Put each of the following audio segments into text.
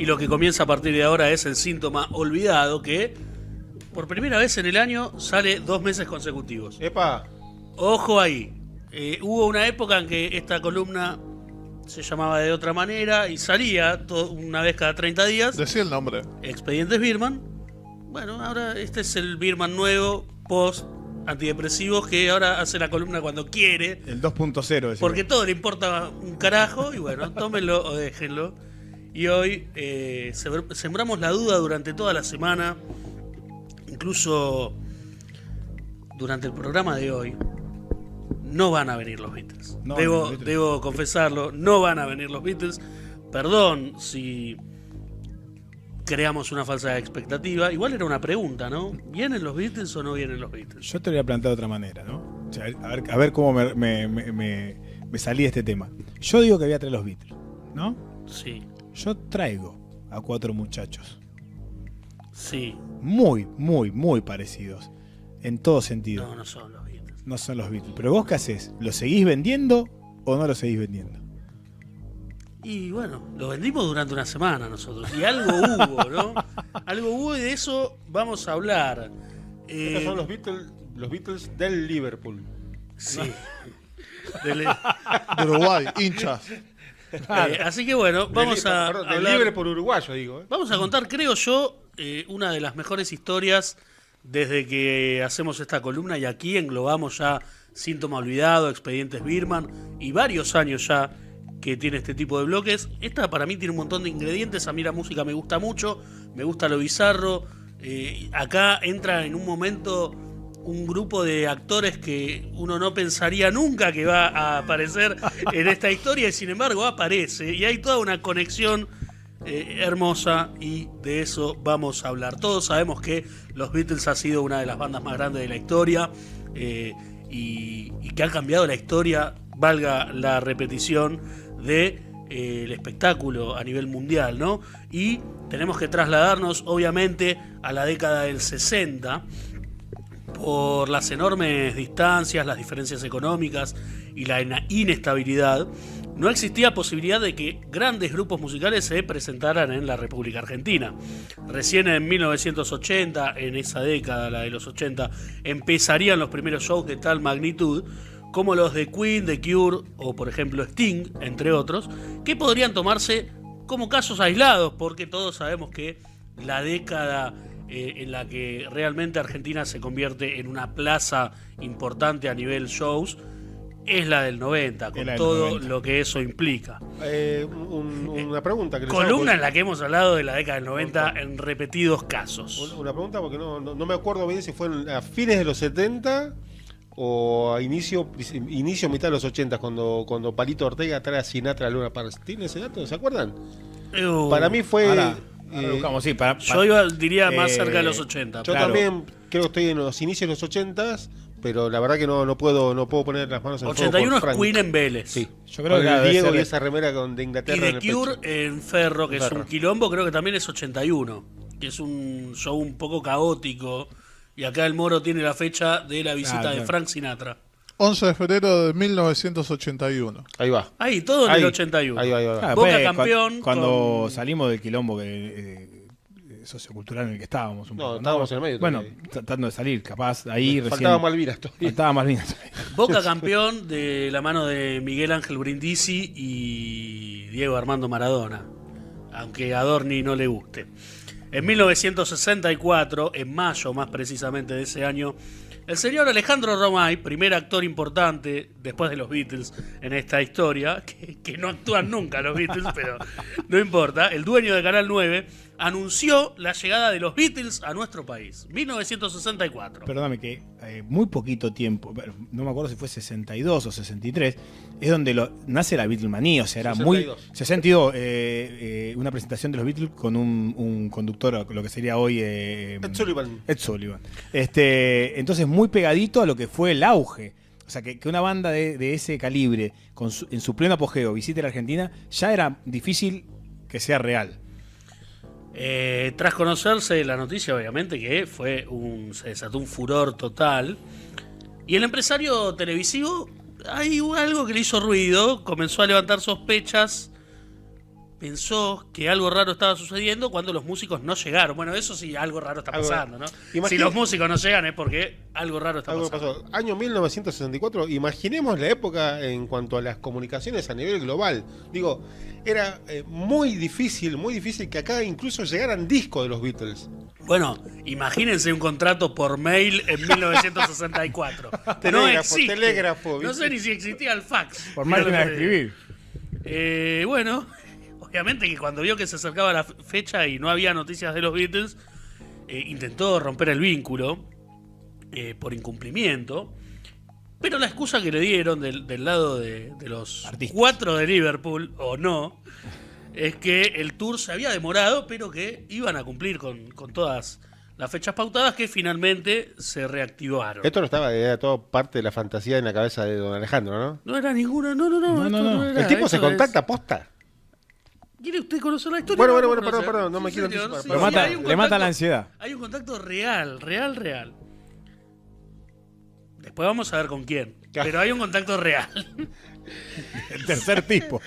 Y lo que comienza a partir de ahora es el síntoma olvidado, que por primera vez en el año sale 2 meses consecutivos. ¡Epa! Ojo ahí. Hubo una época en que esta columna se llamaba de otra manera y salía una vez cada 30 días. Decía el nombre. Expedientes Birman. Bueno, ahora este es el Birman nuevo, post antidepresivos, que ahora hace la columna cuando quiere. El 2.0. Porque todo le importa un carajo y bueno, tómenlo o déjenlo. Y hoy sembramos la duda durante toda la semana, incluso durante el programa de hoy. No van a venir los Beatles. No, debo confesarlo, no van a venir los Beatles. Perdón si creamos una falsa expectativa. Igual era una pregunta, ¿no? ¿Vienen los Beatles o no vienen los Beatles? Yo te lo voy a plantear de otra manera, ¿no? O sea, a ver cómo me salí de este tema. Yo digo que voy a traer los Beatles, ¿no? Sí. Yo traigo a 4 muchachos Sí. muy, muy, muy parecidos en todo sentido. No, no son los Beatles. No son los Beatles. Pero vos, ¿qué haces? ¿Lo seguís vendiendo o no lo seguís vendiendo? Y bueno, lo vendimos durante una semana nosotros. Y algo hubo, ¿no? Algo hubo y de eso vamos a hablar. Estos son los Beatles del Liverpool. Sí. De Uruguay, hinchas. Así que bueno, vamos a Del hablar. Liverpool uruguayo, digo. Vamos a contar, creo yo, una de las mejores historias desde que hacemos esta columna y aquí englobamos ya Síntoma Olvidado, Expedientes Birman y varios años ya que tiene este tipo de bloques. Esta para mí tiene un montón de ingredientes. A mí la música me gusta mucho, me gusta lo bizarro. Acá entra en un momento un grupo de actores que uno no pensaría nunca que va a aparecer en esta historia y sin embargo aparece. Y hay toda una conexión hermosa y de eso vamos a hablar. Todos sabemos que los Beatles ha sido una de las bandas más grandes de la historia y que han cambiado la historia, valga la repetición, de el espectáculo a nivel mundial, ¿no? Y tenemos que trasladarnos obviamente a la década del 60 por las enormes distancias, las diferencias económicas y la inestabilidad. No existía posibilidad de que grandes grupos musicales se presentaran en la República Argentina. Recién en 1980, en esa década, la de los 80, empezarían los primeros shows de tal magnitud como los de Queen, The Cure o por ejemplo Sting, entre otros, que podrían tomarse como casos aislados, porque todos sabemos que la década en la que realmente Argentina se convierte en una plaza importante a nivel shows es la del 90, con todo 90. lo que eso implica. Una pregunta que les Columna hago, en la que hemos hablado de la década del 90 en repetidos casos. Una pregunta porque no me acuerdo bien si fue a fines de los 70 o a inicio mitad de los 80 cuando Palito Ortega trae a Sinatra a Luna Park. ¿Tiene ese dato? ¿Se acuerdan? Para mí fue... Ahora lo buscamos, sí, Yo diría más cerca de los 80. Yo Claro. también creo que estoy en los inicios de los 80, pero la verdad que no puedo poner las manos en el fuego 81 por es Frank. Queen en Vélez. Sí, Yo creo con que el debe Diego ser y de- esa remera de Y Inglaterra en The el pecho. Cure en Ferro, que es Ferro. un quilombo, creo que también es 81, que es un show un poco caótico. Y acá el Moro tiene la fecha de la visita de claro. Frank Sinatra. 11 de febrero de 1981. Ahí va. Ahí, todo en Ahí, el 81. ahí va. Ah, Boca pues, campeón Cuando con- salimos del quilombo sociocultural en el que estábamos un No, poco, estábamos en el medio Bueno, todavía. tratando de salir, capaz, ahí recién... Faltaba Malvinas todavía. Faltaba Malvinas. Boca campeón de la mano de Miguel Ángel Brindisi y Diego Armando Maradona, aunque a Adorni no le guste. En 1964, en mayo más precisamente de ese año, el señor Alejandro Romay, primer actor importante después de los Beatles en esta historia, que no actúan nunca los Beatles, pero no importa, el dueño de Canal 9, anunció la llegada de los Beatles a nuestro país, 1964. Perdóname, que muy poquito tiempo, no me acuerdo si fue 62 o 63, es donde nace la Beatlemanía, o sea, era 62. muy... 62, una presentación de los Beatles con un conductor, lo que sería hoy... Ed Sullivan. Ed Sullivan. Entonces, muy pegadito a lo que fue el auge. O sea, que una banda de ese calibre, en su pleno apogeo, visite la Argentina, ya era difícil que sea real. Tras conocerse la noticia, obviamente que se desató un furor total. Y el empresario televisivo, hay algo que le hizo ruido, comenzó a levantar sospechas pensó que algo raro estaba sucediendo cuando los músicos no llegaron. Bueno, eso sí, algo raro está Algo- pasando, ¿no? Imagina- Si los músicos no llegan es porque algo raro está Algo pasando. pasó. Año 1964, imaginemos la época en cuanto a las comunicaciones a nivel global. Digo, era muy difícil que acá incluso llegaran discos de los Beatles. Bueno, imagínense un contrato por mail en 1964. No Telégrafo, existe. telégrafo, No ¿viste? sé ni si existía el fax. Por Mirá máquina lo de que te digo. escribir. Bueno, obviamente que cuando vio que se acercaba la fecha y no había noticias de los Beatles, intentó romper el vínculo por incumplimiento. Pero la excusa que le dieron del lado de los Artistas. 4 de Liverpool, o no, es que el tour se había demorado, pero que iban a cumplir con todas las fechas pautadas que finalmente se reactivaron. Esto no estaba, era todo parte de la fantasía en la cabeza de don Alejandro, ¿no? No era ninguna, no, No, esto no. era, El tipo se esto es- contacta posta. ¿Quiere usted conocer la historia? Bueno, Vamos a bueno, conocer. perdón, no me Sí, quiero señor, anticipar, sí, pero Lo sí, mata- hay un le mata contacto- la ansiedad. Hay un contacto real. Después vamos a ver con quién. Pero hay un contacto real. El tercer tipo.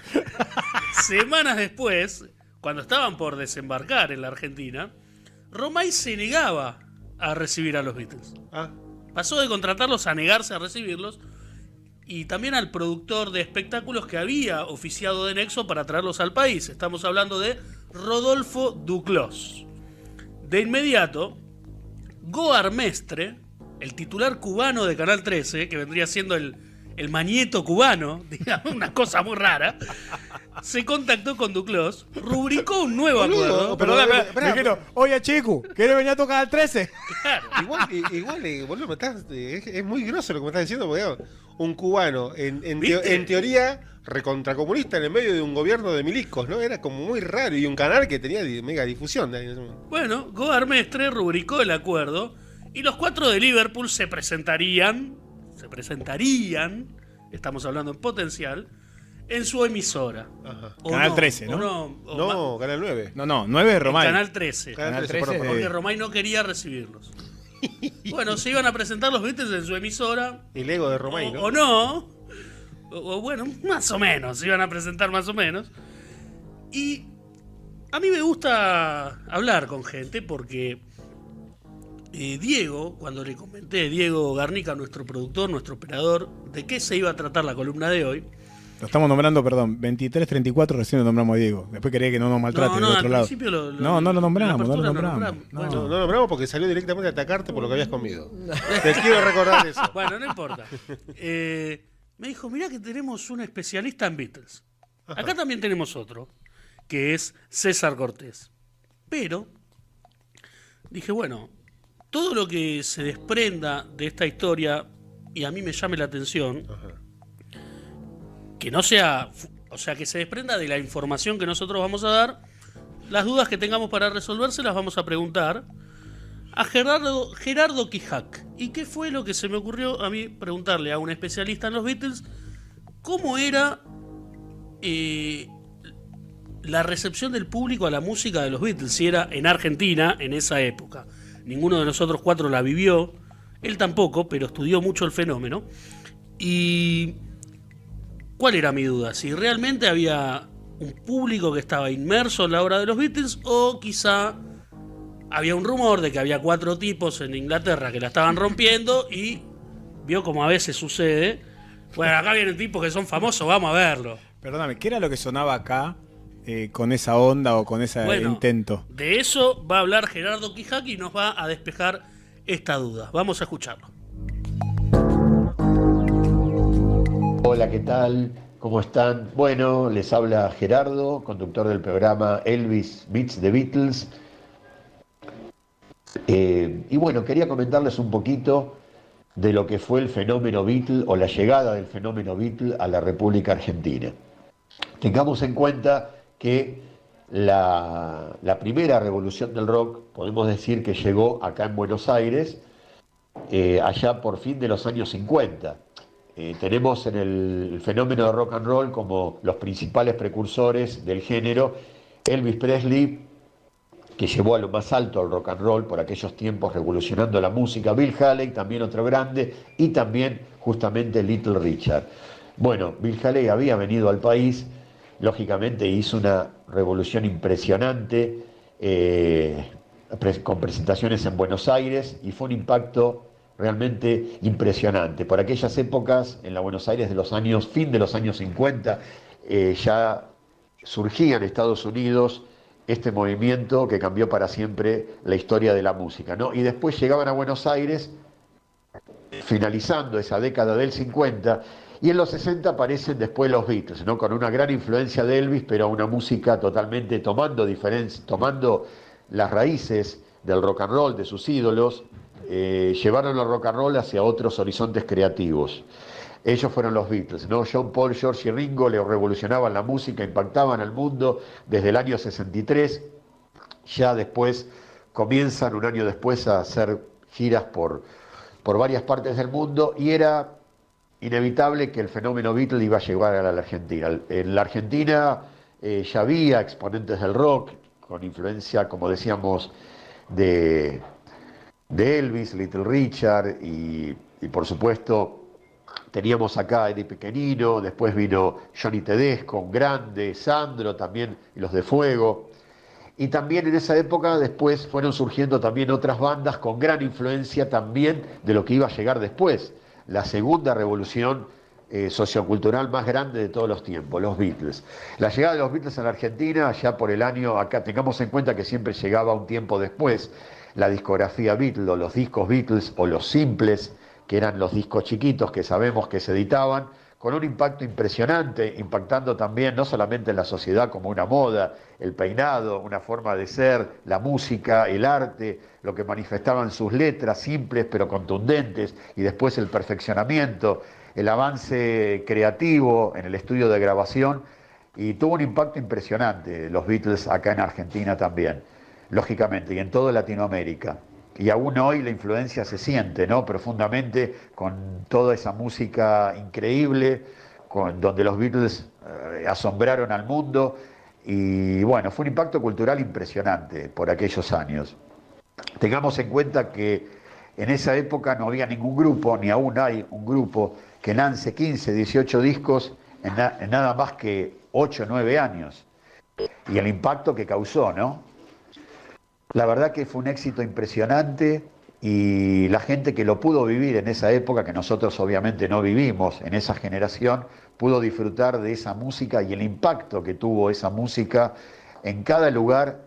Semanas después, cuando estaban por desembarcar en la Argentina, Romay se negaba a recibir a los Beatles. Ah, Pasó de contratarlos a negarse a recibirlos y también al productor de espectáculos que había oficiado de nexo para traerlos al país. Estamos hablando de Rodolfo Duclos. De inmediato, Goar Mestre, el titular cubano de Canal 13, que vendría siendo el mañeto cubano, digamos, una cosa muy rara, se contactó con Duclos, rubricó un nuevo Boludo, acuerdo. pero- Me dijeron, oye, chico, ¿quieres venir a tocar al 13? Claro. igual, boludo, es muy grosso lo que me estás diciendo, porque digamos, un cubano, ¿Viste? en teoría, recontracomunista en el medio de un gobierno de milicos, ¿no? Era como muy raro, y un canal que tenía mega difusión. Bueno, Goar Mestre rubricó el acuerdo y los 4 de Liverpool se presentarían, estamos hablando en potencial, en su emisora. Ajá. O Canal 13, ¿no? o No, Canal 9. No, 9 de en Romay. Canal 13. Canal 13, 13 perdón, Porque perdón. Romay no quería recibirlos. Bueno, se iban a presentar los Beatles en su emisora. El ego de Romay, ¿no? O no. O bueno, más o menos. Se iban a presentar más o menos. Y a mí me gusta hablar con gente porque Diego, cuando le comenté, Diego Garnica, nuestro productor, nuestro operador, de qué se iba a tratar la columna de hoy. Lo estamos nombrando, perdón, 23-34 recién lo nombramos a Diego. Después quería que no nos maltrate del al otro lado. principio lo No lo en la nombramos, no lo apertura nombramos. No, Bueno, no lo nombramos porque salió directamente a atacarte por lo que habías comido. Te quiero recordar eso. Bueno, no importa. Me dijo, mirá que tenemos un especialista en Beatles. Acá también tenemos otro, que es César Cortés. Pero, dije, bueno, todo lo que se desprenda de esta historia, y a mí me llame la atención, que no sea, o sea, que se desprenda de la información que nosotros vamos a dar, las dudas que tengamos para resolverse las vamos a preguntar a Gerardo Quijac. ¿Y qué fue lo que se me ocurrió a mí preguntarle a un especialista en los Beatles? ¿Cómo era la recepción del público a la música de los Beatles? Si era en Argentina en esa época. Ninguno de nosotros 4 la vivió, él tampoco, pero estudió mucho el fenómeno. Y ¿cuál era mi duda? Si realmente había un público que estaba inmerso en la obra de los Beatles o quizá había un rumor de que había 4 tipos en Inglaterra que la estaban rompiendo y vio como a veces sucede. Bueno, acá vienen tipos que son famosos, vamos a verlo. Perdóname, ¿qué era lo que sonaba acá con esa onda o con ese Bueno, intento? de eso va a hablar Gerardo Quijac y nos va a despejar esta duda. Vamos a escucharlo. Hola, ¿qué tal? ¿Cómo están? Bueno, les habla Gerardo, conductor del programa Elvis Beats the Beatles. Y bueno, quería comentarles un poquito de lo que fue el fenómeno Beatle o la llegada del fenómeno Beatle a la República Argentina. Tengamos en cuenta que la primera revolución del rock, podemos decir que llegó acá en Buenos Aires, allá por fin de los años 50. Tenemos en el fenómeno de rock and roll como los principales precursores del género Elvis Presley, que llevó a lo más alto al rock and roll por aquellos tiempos revolucionando la música, Bill Haley, también otro grande, y también justamente Little Richard. Bueno, Bill Haley había venido al país, lógicamente hizo una revolución impresionante con presentaciones en Buenos Aires y fue un impacto realmente impresionante. Por aquellas épocas, en la Buenos Aires de los años, fin de los años 50, ya surgía en Estados Unidos este movimiento que cambió para siempre la historia de la música, ¿no? Y después llegaban a Buenos Aires, finalizando esa década del 50, y en los 60 aparecen después los Beatles, ¿no? Con una gran influencia de Elvis, pero una música totalmente tomando las raíces del rock and roll, de sus ídolos, llevaron el rock and roll hacia otros horizontes creativos. Ellos fueron los Beatles, ¿no? John, Paul, George y Ringo le revolucionaban la música, impactaban al mundo desde el año 63. Ya después comienzan, un año después, a hacer giras por varias partes del mundo y era inevitable que el fenómeno Beatles iba a llegar a la Argentina. En la Argentina ya había exponentes del rock con influencia, como decíamos, de Elvis, Little Richard y por supuesto teníamos acá a Eddie Pequenino, después vino Johnny Tedesco, un grande, Sandro también, y los de Fuego. Y también en esa época después fueron surgiendo también otras bandas con gran influencia también de lo que iba a llegar después, la segunda revolución sociocultural más grande de todos los tiempos, los Beatles. La llegada de los Beatles a la Argentina, ya por el año, acá tengamos en cuenta que siempre llegaba un tiempo después, la discografía Beatles o los discos Beatles o los simples, que eran los discos chiquitos que sabemos que se editaban, con un impacto impresionante, impactando también no solamente en la sociedad como una moda, el peinado, una forma de ser, la música, el arte, lo que manifestaban sus letras, simples pero contundentes, y después el perfeccionamiento, el avance creativo en el estudio de grabación, y tuvo un impacto impresionante los Beatles acá en Argentina también, lógicamente, y en toda Latinoamérica. Y aún hoy la influencia se siente, ¿no? Profundamente, con toda esa música increíble, donde los Beatles asombraron al mundo. Y bueno, fue un impacto cultural impresionante por aquellos años. Tengamos en cuenta que en esa época no había ningún grupo, ni aún hay un grupo, que lance 15, 18 discos en nada más que 8 o 9 años. Y el impacto que causó, ¿no? La verdad que fue un éxito impresionante y la gente que lo pudo vivir en esa época, que nosotros obviamente no vivimos en esa generación, pudo disfrutar de esa música y el impacto que tuvo esa música en cada lugar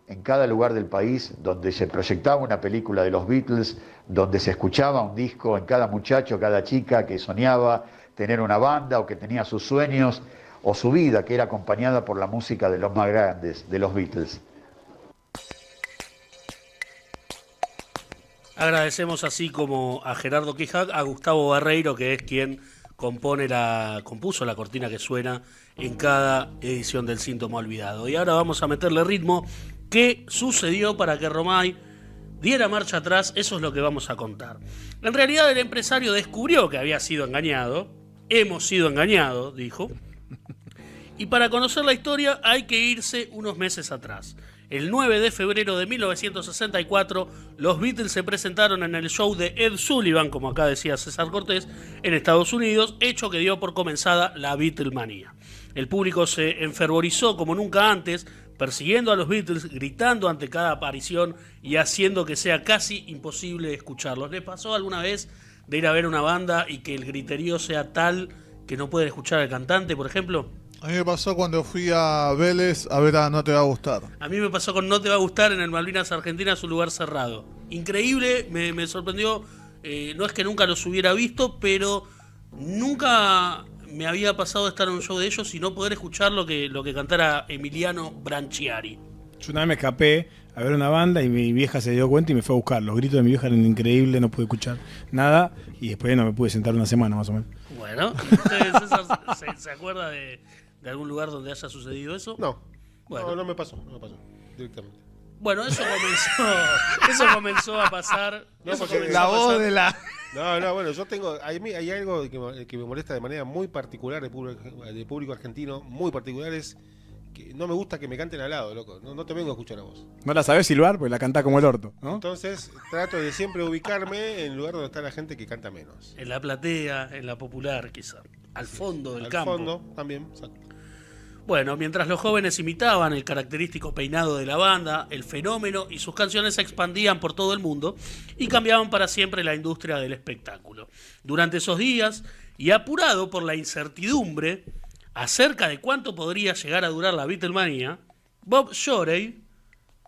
del país donde se proyectaba una película de los Beatles, donde se escuchaba un disco en cada muchacho, cada chica que soñaba tener una banda o que tenía sus sueños o su vida que era acompañada por la música de los más grandes, de los Beatles. Agradecemos así como a Gerardo Quijak, a Gustavo Barreiro, que es quien compuso la cortina que suena en cada edición del Síntoma Olvidado. Y ahora vamos a meterle ritmo. ¿Qué sucedió para que Romay diera marcha atrás? Eso es lo que vamos a contar. En realidad el empresario descubrió que había sido engañado. Hemos sido engañados, dijo. Y para conocer la historia hay que irse unos meses atrás. El 9 de febrero de 1964, los Beatles se presentaron en el show de Ed Sullivan, como acá decía César Cortés, en Estados Unidos, hecho que dio por comenzada la Beatlemanía. El público se enfervorizó como nunca antes, persiguiendo a los Beatles, gritando ante cada aparición y haciendo que sea casi imposible escucharlos. ¿Les pasó alguna vez de ir a ver una banda y que el griterío sea tal que no pueden escuchar al cantante, por ejemplo? A mí me pasó cuando fui a Vélez a ver a No Te Va a Gustar. A mí me pasó con No Te Va a Gustar en el Malvinas Argentina, su lugar cerrado. Increíble, me sorprendió. No es que nunca los hubiera visto, pero nunca me había pasado de estar en un show de ellos y no poder escuchar lo que cantara Emiliano Branchiari. Yo una vez me escapé a ver una banda y mi vieja se dio cuenta y me fue a buscar. Los gritos de mi vieja eran increíbles, no pude escuchar nada y después no me pude sentar una semana más o menos. Bueno, ¿usted, César, se acuerda de algún lugar donde haya sucedido eso? No, Bueno. no me pasó, directamente. Bueno, eso comenzó a pasar. No, Eso porque comenzó La a voz pasar. de la... No, bueno, yo tengo, hay algo que me molesta de manera muy particular de público argentino, muy particular, es que no me gusta que me canten al lado, loco. No te vengo a escuchar a vos. No la sabés silbar, pues la cantás como el orto, ¿no? Entonces trato de siempre ubicarme en el lugar donde está la gente que canta menos. En la platea, en la popular, quizá. Al fondo del Al campo. fondo también, exacto. Bueno, mientras los jóvenes imitaban el característico peinado de la banda, el fenómeno y sus canciones se expandían por todo el mundo y cambiaban para siempre la industria del espectáculo. Durante esos días, y apurado por la incertidumbre acerca de cuánto podría llegar a durar la Beatlemanía, Bob Shorey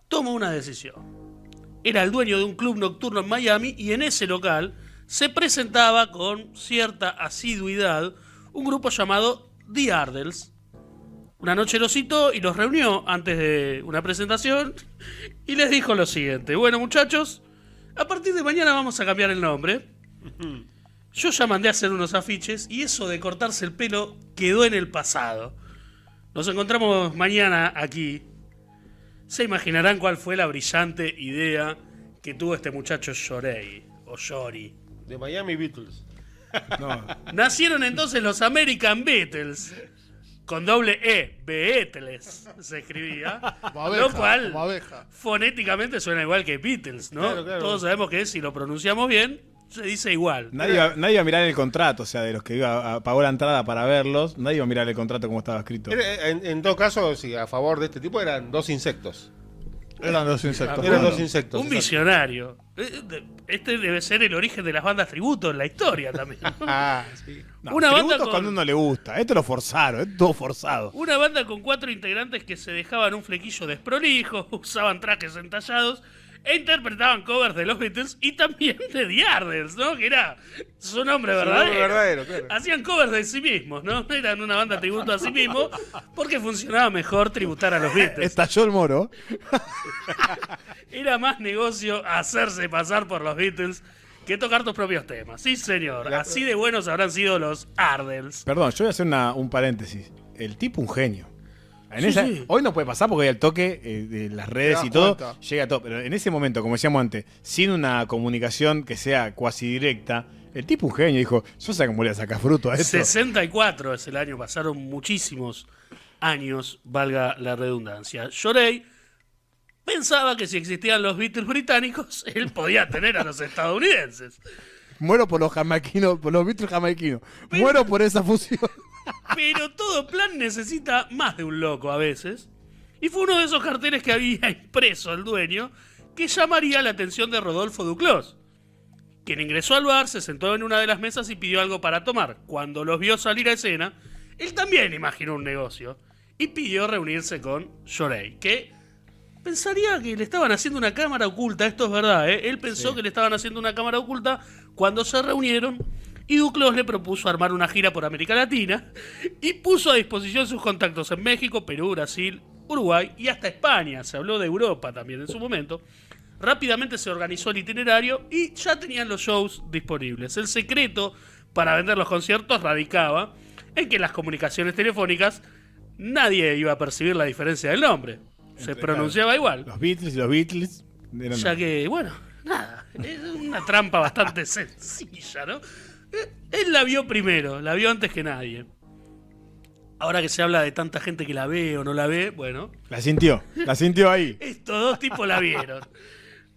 tomó una decisión. Era el dueño de un club nocturno en Miami y en ese local se presentaba con cierta asiduidad un grupo llamado The Ardles. Una noche los citó y los reunió antes de una presentación y les dijo lo siguiente: bueno, muchachos, a partir de mañana vamos a cambiar el nombre. Yo ya mandé a hacer unos afiches y eso de cortarse el pelo quedó en el pasado. Nos encontramos mañana aquí. Se imaginarán cuál fue la brillante idea que tuvo este muchacho Shorey, o Shorey. De Miami Beatles. No. Nacieron entonces los American Beatles, con doble E, Beatles se escribía, Como abeja, lo cual como abeja. fonéticamente suena igual que Beatles, ¿no? Claro, claro. Todos sabemos que si lo pronunciamos bien, se dice igual. Nadie iba a mirar el contrato, o sea, de los que pagó la entrada para verlos, nadie iba a mirar el contrato como estaba escrito. En todo caso, sí, a favor de este tipo eran dos insectos. Eran los insectos. Eran Bueno, dos insectos. Un exacto. visionario. Este debe ser el origen de las bandas tributo en la historia también. Ah, sí. No, una banda tributos con- cuando uno le gusta. Esto lo forzaron, esto todo forzado. Una banda con 4 integrantes que se dejaban un flequillo desprolijo, usaban trajes entallados e interpretaban covers de los Beatles y también de The Ardles, ¿no? Que era su nombre Su verdadero. nombre verdadero, claro. Hacían covers de sí mismos, ¿no? Eran una banda tributo a sí mismos porque funcionaba mejor tributar a los Beatles. Estalló el moro. Era más negocio hacerse pasar por los Beatles que tocar tus propios temas. Sí, señor. Así de buenos habrán sido los Ardles. Perdón, yo voy a hacer un paréntesis. El tipo un genio. Sí. Hoy no puede pasar porque hay el toque de las redes Te y das todo, cuenta. llega a todo. Pero en ese momento, como decíamos antes, sin una comunicación que sea cuasi directa, el tipo un genio dijo, yo sé cómo le sacar fruto a esto. 64 es el año, pasaron muchísimos años, valga la redundancia. Shorey pensaba que si existían los Beatles británicos, él podía tener a los estadounidenses. Muero por los jamaiquinos, por los Beatles jamaiquinos. Muero por esa fusión. Pero todo plan necesita más de un loco a veces. Y fue uno de esos carteles que había impreso el dueño que llamaría la atención de Rodolfo Duclos, quien ingresó al bar, se sentó en una de las mesas y pidió algo para tomar. Cuando los vio salir a escena, él también imaginó un negocio y pidió reunirse con Shorey, que pensaría que le estaban haciendo una cámara oculta. Esto es verdad, ¿eh? Él pensó que le estaban haciendo una cámara oculta cuando se reunieron y Duclos le propuso armar una gira por América Latina y puso a disposición sus contactos en México, Perú, Brasil, Uruguay y hasta España. Se habló de Europa también en su momento. Rápidamente se organizó el itinerario y ya tenían los shows disponibles. El secreto para vender los conciertos radicaba en que las comunicaciones telefónicas nadie iba a percibir la diferencia del nombre. Se pronunciaba igual. Los Beatles y los Beatles. eran- Ya que, bueno, nada, es una trampa bastante sencilla, ¿no? Él la vio primero, la vio antes que nadie. Ahora que se habla de tanta gente que la ve o no la ve, bueno, La sintió ahí. estos dos tipos la vieron.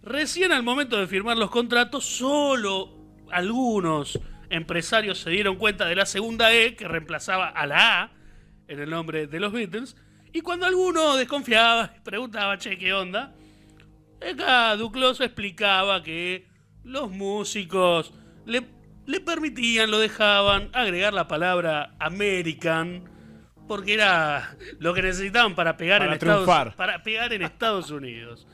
Recién al momento de firmar los contratos, solo algunos empresarios se dieron cuenta de la segunda E que reemplazaba a la A en el nombre de los Beatles. Y cuando alguno desconfiaba y preguntaba, che, ¿qué onda? Acá Duclos explicaba que los músicos le permitían, lo dejaban agregar la palabra American, porque era lo que necesitaban para pegar, Para en, Estados, triunfar. para pegar en Estados Unidos.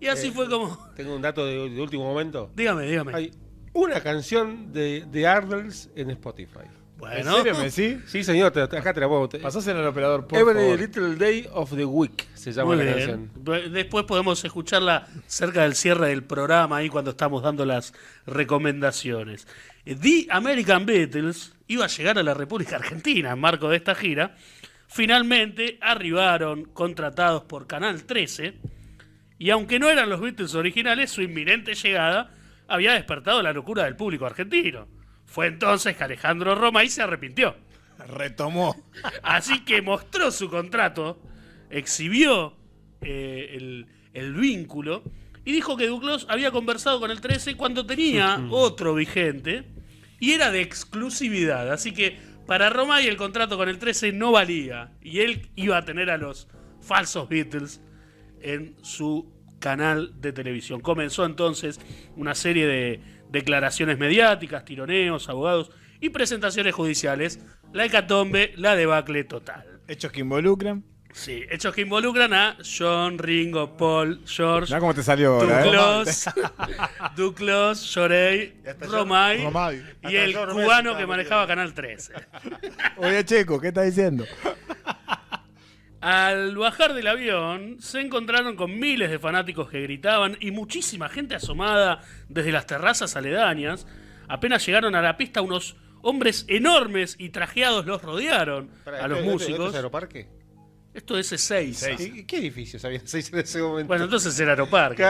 Y así fue como... Tengo un dato de último momento. Dígame. Hay una canción de Ardles en Spotify. Bueno, ¿En serio me decís? Sí, señor, acá te la puedo. Pasásela al operador, por Every favor. Little Day of the Week se llama muy la bien. canción. Después podemos escucharla cerca del cierre del programa, ahí cuando estamos dando las recomendaciones. The American Beatles iba a llegar a la República Argentina en marco de esta gira. Finalmente arribaron contratados por Canal 13 y aunque no eran los Beatles originales, su inminente llegada había despertado la locura del público argentino. Fue entonces que Alejandro Romay se arrepintió. Retomó. Así que mostró su contrato, exhibió el vínculo y dijo que Duclos había conversado con el 13 cuando tenía otro vigente y era de exclusividad. Así que Para Romay el contrato con el 13 no valía y él iba a tener a los falsos Beatles en su canal de televisión. Comenzó entonces una serie de declaraciones mediáticas, tironeos, abogados y presentaciones judiciales. La hecatombe, la debacle total. Hechos que involucran. Sí, hechos que involucran a John, Ringo, Paul, George, Mirá cómo te salió ahora, Duclos, Llorey, Romay Romay. y el Hasta George cubano Messi que manejaba Canal 13. Oye, Checo, ¿qué estás diciendo? Al bajar del avión, se encontraron con miles de fanáticos que gritaban y muchísima gente asomada desde las terrazas aledañas. Apenas llegaron a la pista, unos hombres enormes y trajeados los rodearon a los músicos. ¿Esto es Aeroparque? Esto es Ezeiza. ¿Qué edificios había 6 en ese momento? Bueno, entonces era Aeroparque.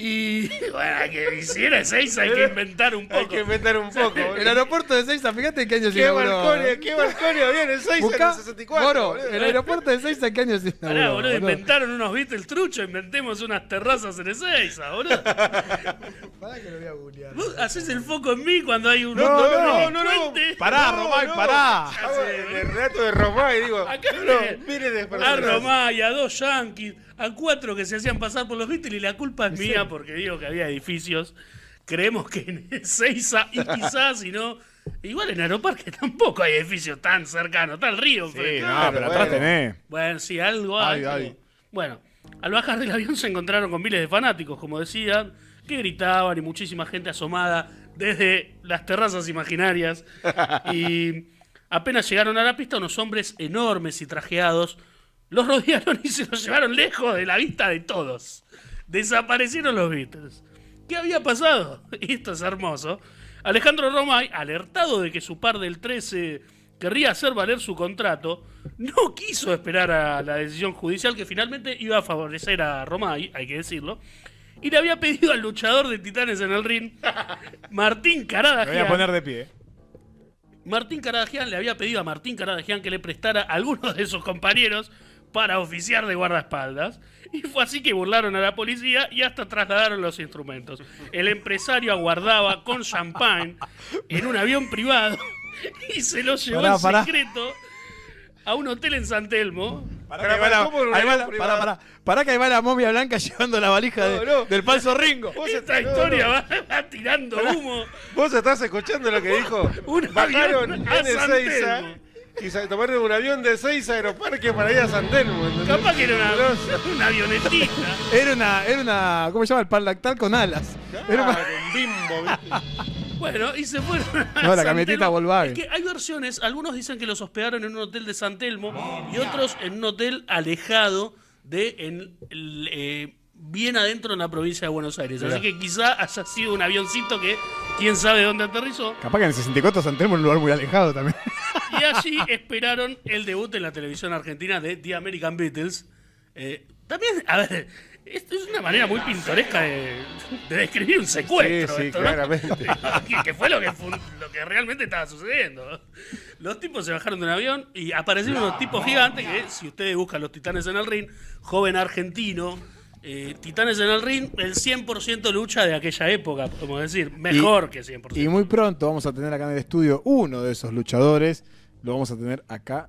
Y bueno, que si era Ezeiza hay que inventar un poco. Hay que inventar un poco. El aeropuerto de Seiza, fíjate en qué año se ¿Qué inauguró. balcones había en el 6 en Buscá, el 64? Moro, boludo? el aeropuerto de Seiza, ¿en qué año se inauguró? Pará, boludo, boludo? inventaron unos Beatles truchos, inventemos unas terrazas en Ezeiza, boludo. Pará que lo voy a googlear. Vos haces el foco en mí cuando hay un No. puente. Pará, Romay, pará. El relato de Romay, digo. Acá Mire de a personas. Romay, a 2 yankees, a 4 que se hacían pasar por los Beatles y la culpa es mía porque digo que había edificios. Creemos que en Ezeiza y quizás, si no, igual en Aeroparque tampoco hay edificios tan cercanos, está el río enfrente. Sí, no, pero atrás bueno. tenés. Bueno, sí, algo hay. Hay. Bueno, al bajar del avión se encontraron con miles de fanáticos, como decían, que gritaban y muchísima gente asomada desde las terrazas imaginarias. Y apenas llegaron a la pista, unos hombres enormes y trajeados los rodearon y se los llevaron lejos de la vista de todos. Desaparecieron los Beatles. ¿Qué había pasado? Y esto es hermoso. Alejandro Romay, alertado de que su par del 13 querría hacer valer su contrato, no quiso esperar a la decisión judicial que finalmente iba a favorecer a Romay, hay que decirlo, y le había pedido al luchador de Titanes en el ring, Martín Me voy a Caradagian. poner de pie. Martín Caradagian le había pedido a Martín Caradagian que le prestara a algunos de sus compañeros para oficiar de guardaespaldas. Y fue así que burlaron a la policía y hasta trasladaron los instrumentos. El empresario aguardaba con champán en un avión privado y se lo llevó en Pará. secreto a un hotel en San Telmo. Pará que ahí va la momia blanca llevando la valija del falso Ringo. Esta historia va tirando humo. ¿Vos estás escuchando lo que dijo? Un Bajaron avión a en San Ezeiza Telmo. y tomaron un avión de 6 a Aeroparque para ir a San Telmo. ¿entendés? Capaz que era una avionetita. Era una, ¿cómo se llama? El pan lactal con alas. Era una- Claro, un bimbo, ¿viste? Bueno, y se fueron a No, la San camionetita Telmo. Volkswagen. Es que hay versiones, algunos dicen que los hospedaron en un hotel de San Telmo y otros en un hotel alejado bien adentro en la provincia de Buenos Aires. Así que quizá haya sido un avioncito que quién sabe dónde aterrizó. Capaz que en el 64 San Telmo en un lugar muy alejado también. Y allí esperaron el debut en la televisión argentina de The American Beatles. También, a ver, esto es una manera muy pintoresca de describir un secuestro. Sí, esto, ¿no? claramente. que fue lo que realmente estaba sucediendo. Los tipos se bajaron de un avión y aparecieron unos tipos gigantes que, si ustedes buscan los Titanes en el Ring, joven argentino, Titanes en el Ring, el 100% lucha de aquella época, podemos decir, mejor que 100%. Y muy pronto vamos a tener acá en el estudio uno de esos luchadores. Lo vamos a tener acá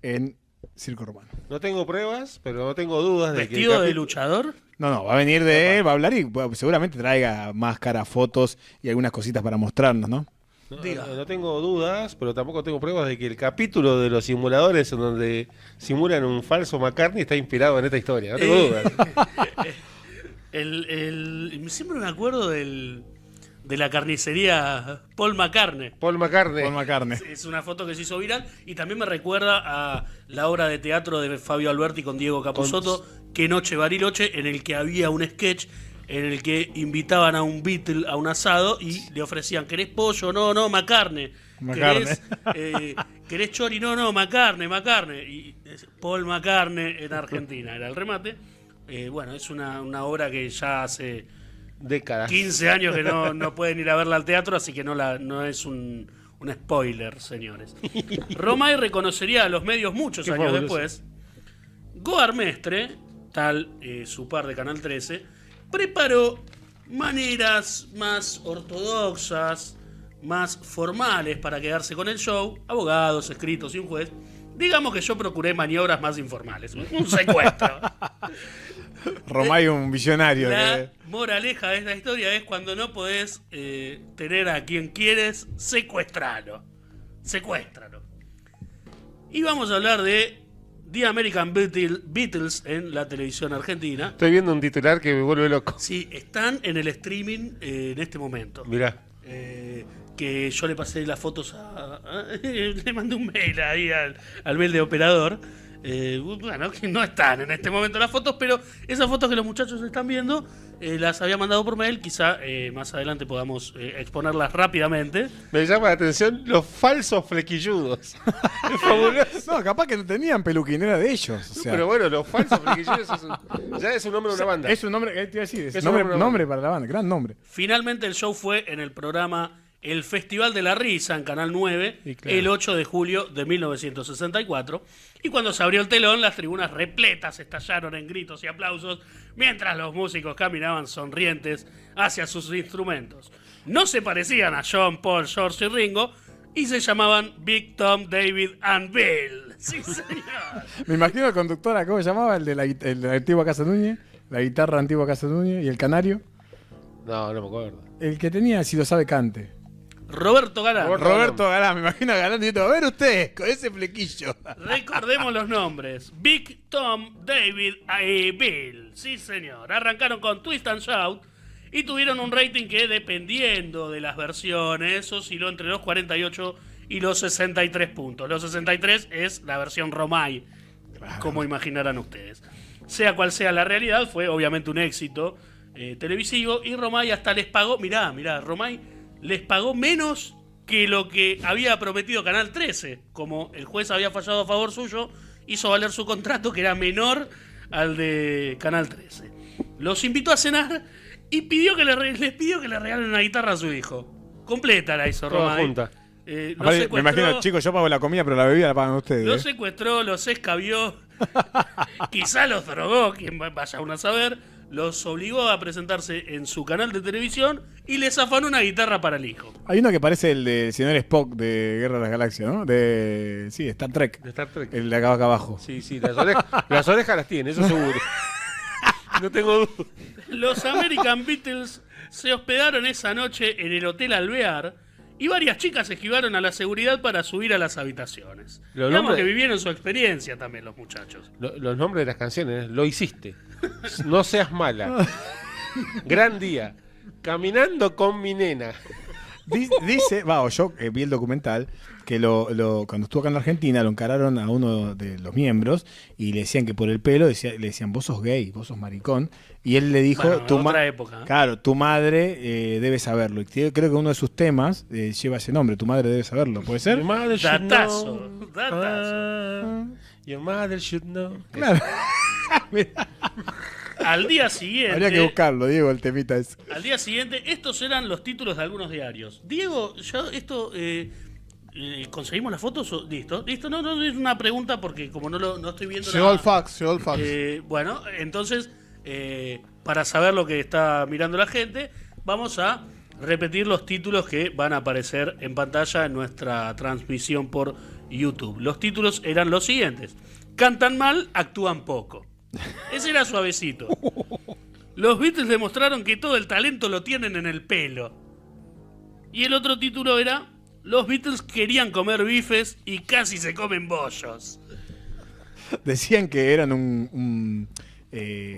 en Circo Romano. No tengo pruebas, pero no tengo dudas de que. ¿Vestido de luchador? No, va a venir de él, va a hablar y bueno, seguramente traiga máscara, fotos y algunas cositas para mostrarnos, ¿no? No tengo dudas, pero tampoco tengo pruebas de que el capítulo de los simuladores en donde simulan un falso McCartney está inspirado en esta historia. No tengo dudas. Siempre me acuerdo de la carnicería Paul McCartney. Paul McCartney. Con McCartney. Es una foto que se hizo viral y también me recuerda a la obra de teatro de Fabio Alberti con Diego Capusotto, Qué noche Bariloche, en el que había un sketch en el que invitaban a un Beatle a un asado y le ofrecían, ¿querés pollo? No, McCartney. ¿Querés chori? No, McCartney. Y Paul McCartney en Argentina era el remate. Bueno, es una obra que ya hace Décadas. 15 años que no pueden ir a verla al teatro, así que no es un spoiler, señores. Romay reconocería a los medios muchos Qué años fabuloso. después. Goar Mestre, tal su par de Canal 13, preparó maneras más ortodoxas, más formales para quedarse con el show, abogados, escritos y un juez, digamos que yo procuré maniobras más informales, un secuestro. Romay un visionario. La moraleja de esta historia es cuando no podés tener a quien quieres, secuestralo. Secuéstralo. Y vamos a hablar de The American Beatles en la televisión argentina. Estoy viendo un titular que me vuelve loco. Sí, están en el streaming en este momento. Mirá. Que yo le pasé las fotos le mandé un mail ahí al mail de operador. Bueno, que no están en este momento las fotos, pero esas fotos que los muchachos están viendo las había mandado por mail. Quizá más adelante podamos exponerlas rápidamente. Me llama la atención los falsos flequilludos. Es fabuloso. No, capaz que no tenían peluquinera de ellos. O sea, Pero bueno, los falsos flequilludos ya es un nombre de una banda. es un nombre, ¿qué te iba a decir? Es Es un un nombre para la banda, gran nombre. Finalmente el show fue en el programa El Festival de la Risa en Canal 9, Y claro. el 8 de julio de 1964. Y cuando se abrió el telón, las tribunas repletas estallaron en gritos y aplausos mientras los músicos caminaban sonrientes hacia sus instrumentos. No se parecían a John, Paul, George y Ringo y se llamaban Big Tom, David and Bill. Sí, señor. Me imagino el conductor, ¿cómo se llamaba? El de la antigua Casa Núñez, la guitarra antigua Casa Núñez y el canario. No me acuerdo. El que tenía, si lo sabe, cante. Roberto Galán. Roberto Galán, me imagino a Galán diciendo, a ver usted, con ese flequillo. Recordemos los nombres. Big Tom, David y Bill. Sí, señor. Arrancaron con Twist and Shout y tuvieron un rating que, dependiendo de las versiones, osciló entre los 48 y los 63 puntos. Los 63 es la versión Romay, como imaginarán ustedes. Sea cual sea la realidad, fue obviamente un éxito televisivo y Romay hasta les pagó, mirá, Romay les pagó menos que lo que había prometido Canal 13. Como el juez había fallado a favor suyo, hizo valer su contrato, que era menor al de Canal 13. Los invitó a cenar y les pidió que le regalen una guitarra a su hijo. Completa la hizo Toda Romay. junta. Aparte, me imagino, chicos, yo pago la comida, pero la bebida la pagan ustedes. Los secuestró, los escabió, quizá los drogó, quien vaya uno a saber. Los obligó a presentarse en su canal de televisión y les afanó una guitarra para el hijo. Hay uno que parece el del señor Spock de Guerra de las Galaxias, ¿no? Sí, de Star Trek. De Star Trek. El de acá abajo. Sí, las orejas las tiene, eso seguro. No tengo duda. Los American Beatles se hospedaron esa noche en el Hotel Alvear y varias chicas esquivaron a la seguridad para subir a las habitaciones. Los Digamos nombres- que vivieron su experiencia también los muchachos. Los nombres de las canciones, lo hiciste. No seas mala. Gran día. Caminando con mi nena. Dice, yo vi el documental, que cuando estuvo acá en la Argentina lo encararon a uno de los miembros y le decían que por el pelo le decían, vos sos gay, vos sos maricón. Y él le dijo, Bueno, otra época. Claro, tu madre debe saberlo. Y creo que uno de sus temas lleva ese nombre, tu madre debe saberlo, ¿puede ser? Your mother should Datazo, know. datazo. Your mother should know. Claro. Al día siguiente. Habría que buscarlo, Diego, el temita ese. Al día siguiente, estos eran los títulos de algunos diarios. Diego, yo esto. ¿Conseguimos las fotos? Listo. No es una pregunta porque como no estoy viendo Llegó el fax. bueno, entonces, para saber lo que está mirando la gente, vamos a repetir los títulos que van a aparecer en pantalla en nuestra transmisión por YouTube. Los títulos eran los siguientes: cantan mal, actúan poco. Ese era suavecito. Los Beatles demostraron que todo el talento lo tienen en el pelo. Y el otro título era: los Beatles querían comer bifes y casi se comen bollos. Decían que eran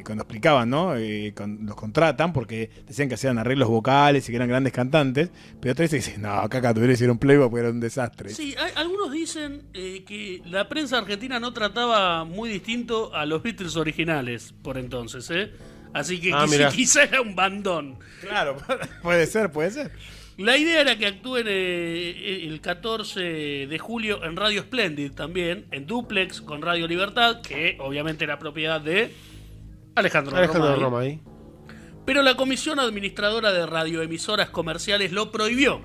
cuando explicaban, ¿no? Los contratan porque decían que hacían arreglos vocales y que eran grandes cantantes, pero otros dicen, no, acá tuvieron hicieron playboy porque era un desastre. Sí, algunos dicen que la prensa argentina no trataba muy distinto a los Beatles originales por entonces, ¿eh? Así que mirá. quizá era un bandón. Claro, puede ser. La idea era que actúen el 14 de julio en Radio Splendid también, en duplex con Radio Libertad, que obviamente era propiedad de Alejandro Romay. Romay. Pero la Comisión Administradora de Radioemisoras Comerciales lo prohibió.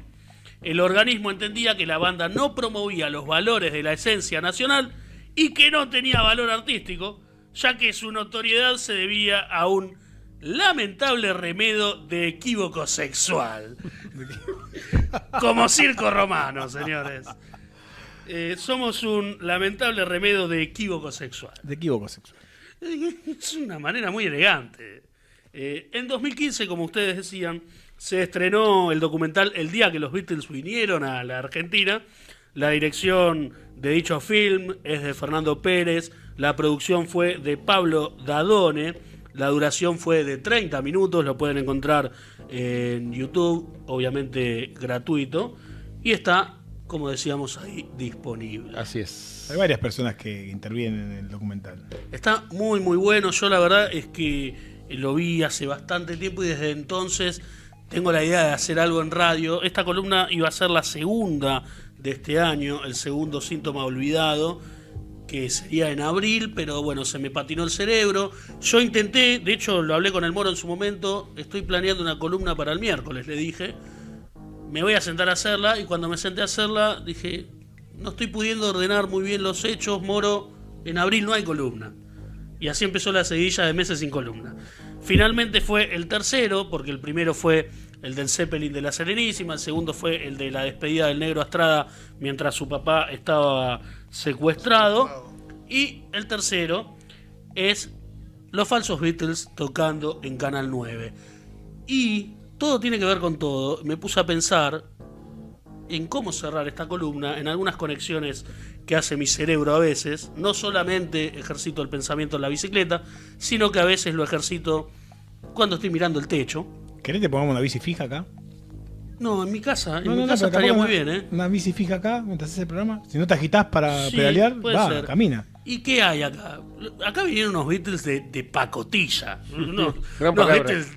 El organismo entendía que la banda no promovía los valores de la esencia nacional y que no tenía valor artístico, ya que su notoriedad se debía a un lamentable remedo de equívoco sexual. Como circo romano, señores. Somos un lamentable remedio de equívoco sexual. De equívoco sexual. Es una manera muy elegante. En 2015, como ustedes decían, se estrenó el documental El día que los Beatles vinieron a la Argentina. La dirección de dicho film es de Fernando Pérez, la producción fue de Pablo Dadone, la duración fue de 30 minutos, lo pueden encontrar en YouTube, obviamente gratuito, y está, como decíamos ahí, disponible. Así es. Hay varias personas que intervienen en el documental. Está muy muy bueno, yo la verdad es que lo vi hace bastante tiempo y desde entonces tengo la idea de hacer algo en radio. Esta columna iba a ser la segunda de este año, el segundo síntoma olvidado, que sería en abril, pero bueno, se me patinó el cerebro. Yo intenté, de hecho lo hablé con el Moro en su momento, estoy planeando una columna para el miércoles, le dije, me voy a sentar a hacerla, y cuando me senté a hacerla dije, no estoy pudiendo ordenar muy bien los hechos, Moro, en abril no hay columna. Y así empezó la seguidilla de meses sin columna. Finalmente fue el tercero, porque el primero fue el del Zeppelin de la Serenísima, el segundo fue el de la despedida del Negro Astrada mientras su papá estaba secuestrado, y el tercero es los falsos Beatles tocando en Canal 9. Y todo tiene que ver con todo. Me puse a pensar en cómo cerrar esta columna, en algunas conexiones que hace mi cerebro a veces. No solamente ejercito el pensamiento en la bicicleta, sino que a veces lo ejercito cuando estoy mirando el techo. ¿Querés que pongamos una bici fija acá? No, en mi casa, No, mi casa pero estaría capaz muy bien, ¿eh? Una bici fija acá mientras haces el programa. Si no te agitás para Sí, pedalear, puede va, ser. camina. ¿Y qué hay acá? Acá vinieron unos Beatles de pacotilla. Unos Gran palabra. Beatles.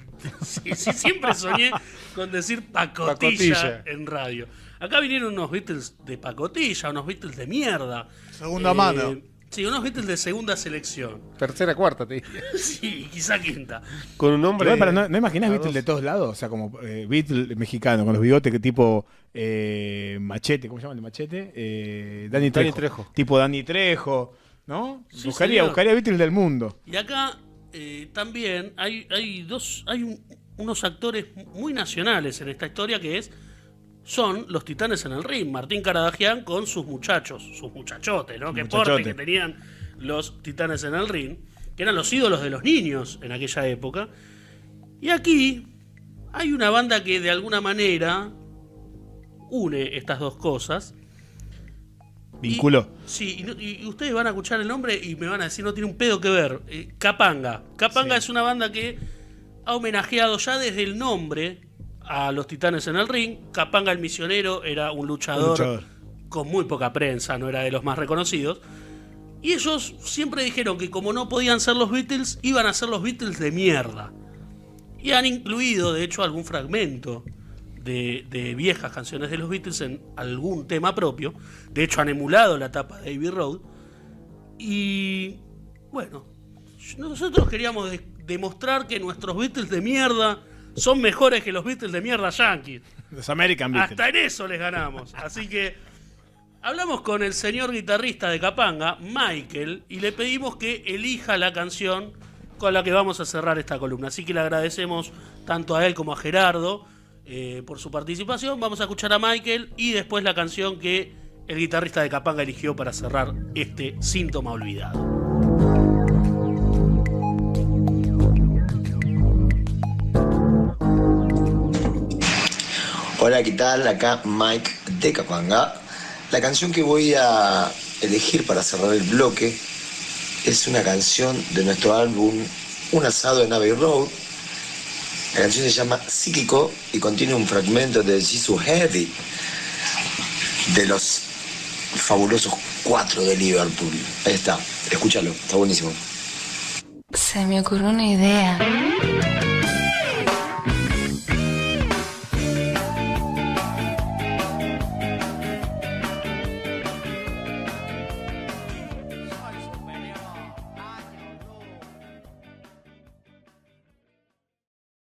Sí, siempre soñé con decir pacotilla Pacotilla. en radio. Acá vinieron unos Beatles de pacotilla, unos Beatles de mierda. Segunda mano. Sí, unos Beatles de segunda selección. Tercera, cuarta, te dije. Sí, quizá quinta. Con un nombre. Igual, ¿no imaginás a Beatles dos. de todos lados? O sea, como Beatles mexicano, con los bigotes que tipo Machete, ¿cómo se llama el de Machete? Dani Trejo. Trejo. Tipo Dani Trejo, ¿no? Sí, buscaría señor. Beatles del mundo. Y acá también hay unos actores muy nacionales en esta historia que son los Titanes en el Ring. Martín Caradagian con sus muchachos, sus muchachotes, ¿no? Qué porte Muchachote. que tenían los Titanes en el Ring, que eran los ídolos de los niños en aquella época. Y aquí hay una banda que de alguna manera une estas dos cosas. Vinculó. Sí, y ustedes van a escuchar el nombre y me van a decir, no tiene un pedo que ver. Capanga. Capanga es una banda que ha homenajeado ya desde el nombre a los Titanes en el Ring. Capanga el Misionero era un luchador con muy poca prensa, no era de los más reconocidos. Y ellos siempre dijeron que como no podían ser los Beatles, iban a ser los Beatles de mierda. Y han incluido, de hecho, algún fragmento de viejas canciones de los Beatles en algún tema propio. De hecho, han emulado la tapa de Abbey Road. Y bueno, nosotros queríamos demostrar que nuestros Beatles de mierda son mejores que los Beatles de mierda yankees. Los American Beatles. Hasta en eso les ganamos. Así que hablamos con el señor guitarrista de Capanga, Michael, y le pedimos que elija la canción con la que vamos a cerrar esta columna. Así que le agradecemos tanto a él como a Gerardo por su participación. Vamos a escuchar a Michael y después la canción que el guitarrista de Capanga eligió para cerrar este síntoma olvidado. Hola, ¿qué tal? Acá Mike de Capanga. La canción que voy a elegir para cerrar el bloque es una canción de nuestro álbum Un asado en Abbey Road. La canción se llama Cíclico y contiene un fragmento de Jesus Heavy de los fabulosos 4 de Liverpool. Ahí está, escúchalo, está buenísimo. Se me ocurrió una idea.